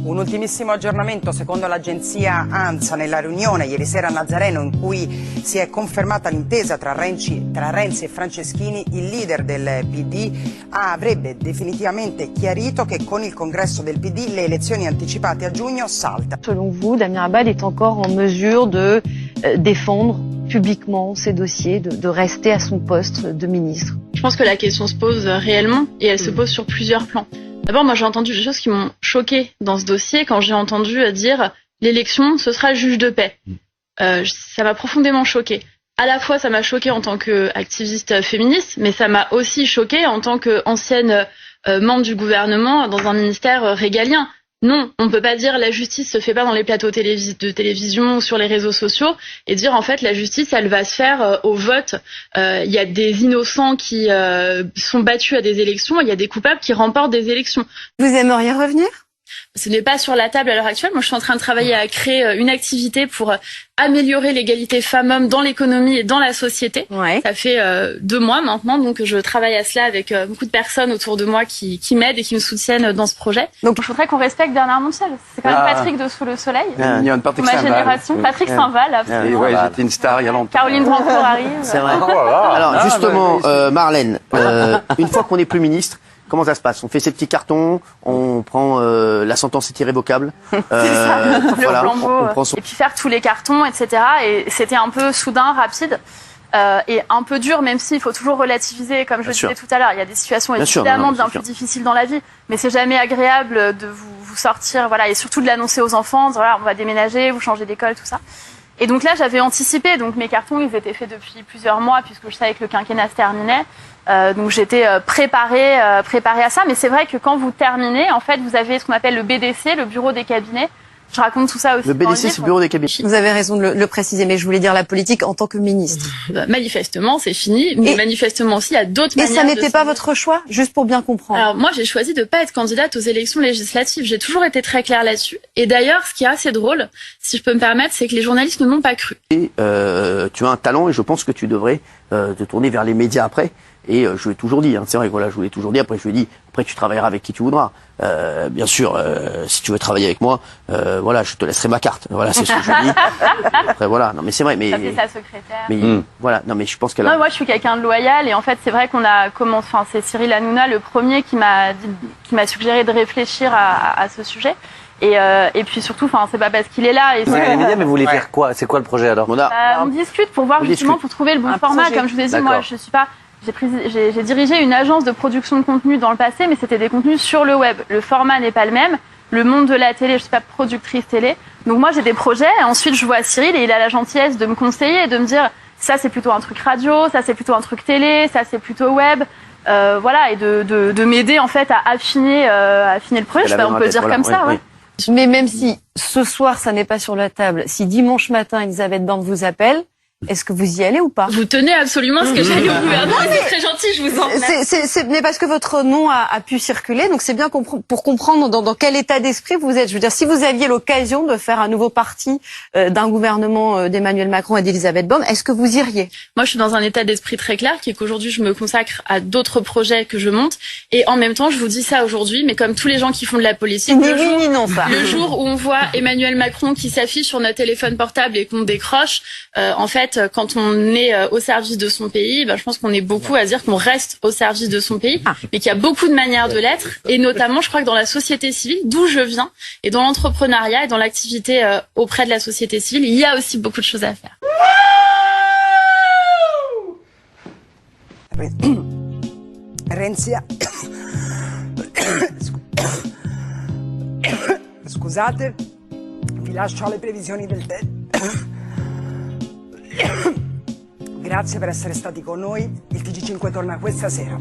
Un ultimissimo aggiornamento, secondo l'agenzia ANSA, nella riunione ieri sera a Nazareno in cui si è confermata l'intesa tra Renzi e Franceschini, il leader del PD avrebbe definitivamente chiarito che con il congresso del PD le elezioni anticipate a giugno saltano. Selon vous, Damien Abad est encore en mesure de défendre publiquement ses dossiers, de rester à son poste de ministre? Je pense que la question se pose réellement et elle se pose sur plusieurs plans. D'abord, moi j'ai entendu des choses qui m'ont choquée dans ce dossier quand j'ai entendu dire l'élection, ce sera juge de paix. Ça m'a profondément choquée. À la fois, ça m'a choquée en tant qu'activiste féministe, mais ça m'a aussi choquée en tant qu'ancienne membre du gouvernement dans un ministère régalien. Non, on ne peut pas dire la justice se fait pas dans les plateaux de télévision ou sur les réseaux sociaux et dire en fait la justice elle va se faire au vote. Il y a des innocents qui sont battus à des élections, il y a des coupables qui remportent des élections. Vous aimeriez revenir? Ce n'est pas sur la table à l'heure actuelle. Moi, je suis en train de travailler à créer une activité pour améliorer l'égalité femmes-hommes dans l'économie et dans la société. Ouais. Ça fait 2 mois maintenant, donc je travaille à cela avec beaucoup de personnes autour de moi qui m'aident et qui me soutiennent dans ce projet. Donc, je voudrais qu'on respecte Bernard Montiel. C'est quand même Patrick de Sous le Soleil. Il y a une Patrick Ma Saint-Val. génération. Patrick Saint-Val, absolument. Ouais, j'étais une star il y a longtemps. Caroline Drancourt arrive. C'est vrai. Oh là là. Alors justement, mais Marlène, une fois qu'on n'est plus ministre, comment ça se passe? On fait ses petits cartons, on prend la sentence est irrévocable. Le Voilà, flambeau, on prend son... et puis faire tous les cartons, etc. Et c'était un peu soudain, rapide. Et un peu dur, même s'il faut toujours relativiser, comme je disais tout à l'heure. Il y a des situations évidemment bien plus difficiles dans la vie, mais c'est jamais agréable de vous sortir, voilà, et surtout de l'annoncer aux enfants, de dire, voilà, on va déménager, vous changez d'école, tout ça. Et donc là, j'avais anticipé, donc mes cartons, ils étaient faits depuis plusieurs mois, puisque je savais que le quinquennat se terminait. Donc j'étais préparée à ça, mais c'est vrai que quand vous terminez, en fait, vous avez ce qu'on appelle le BDC, le bureau des cabinets. Je raconte tout ça aussi. Le BDC, c'est le bureau des cabinets. Vous avez raison de le préciser, mais je voulais dire la politique en tant que ministre. Manifestement, c'est fini, mais manifestement aussi, il y a d'autres manières. Et ça n'était pas votre choix, juste pour bien comprendre? Alors moi, j'ai choisi de pas être candidate aux élections législatives. J'ai toujours été très claire là-dessus. Et d'ailleurs, ce qui est assez drôle, si je peux me permettre, c'est que les journalistes ne m'ont pas cru. Et tu as un talent et je pense que tu devrais te tourner vers les médias après. Et je lui ai toujours dit, hein, c'est vrai que voilà, je lui ai toujours dit. Après, je lui ai dit, après tu travailleras avec qui tu voudras. Bien sûr, si tu veux travailler avec moi, voilà, je te laisserai ma carte. Voilà, c'est ce que je dis. Après, voilà, non mais c'est vrai, mais. Ça c'est sa secrétaire. Mais voilà, non mais je pense qu'elle. Non, moi je suis quelqu'un de loyal et en fait c'est vrai qu'on a commencé. Enfin, c'est Cyril Hanouna le premier qui m'a suggéré de réfléchir à ce sujet. Et puis surtout, enfin, c'est pas parce qu'il est là. Et Vous avez une idée, mais vous voulez faire quoi? C'est quoi le projet alors? On discute pour voir justement, pour trouver le bon format. Projet. Comme je vous ai dit, moi je suis pas. J'ai dirigé une agence de production de contenu dans le passé, mais c'était des contenus sur le web. Le format n'est pas le même. Le monde de la télé, je suis pas productrice télé. Donc moi j'ai des projets. Ensuite je vois Cyril et il a la gentillesse de me conseiller et de me dire ça c'est plutôt un truc radio, ça c'est plutôt un truc télé, ça c'est plutôt web. Voilà, et de m'aider en fait à affiner le projet. Je sais pas, on peut le dire comme ça. Ouais. Mais même si ce soir ça n'est pas sur la table, si dimanche matin Elisabeth Borne vous appelle, est-ce que vous y allez ou pas? Vous tenez absolument ce que j'aille au gouvernement. C'est très gentil, je vous en remercie. Mais parce que votre nom a pu circuler, donc c'est bien pour comprendre dans quel état d'esprit vous êtes. Je veux dire, si vous aviez l'occasion de faire un nouveau parti d'un gouvernement d'Emmanuel Macron et d'Elisabeth Borne, est-ce que vous iriez? Moi, je suis dans un état d'esprit très clair, qui est qu'aujourd'hui, je me consacre à d'autres projets que je monte. Et en même temps, je vous dis ça aujourd'hui, mais comme tous les gens qui font de la politique, le jour où on voit Emmanuel Macron qui s'affiche sur notre téléphone portable et qu'on décroche, en fait, quand on est au service de son pays, je pense qu'on est beaucoup à dire qu'on reste au service de son pays, mais qu'il y a beaucoup de manières de l'être, et notamment, je crois que dans la société civile, d'où je viens, et dans l'entrepreneuriat et dans l'activité auprès de la société civile, il y a aussi beaucoup de choses à faire. Renzi Scusate, vi lascio alle previsioni del tempo. Grazie per essere stati con noi, il TG5 torna questa sera.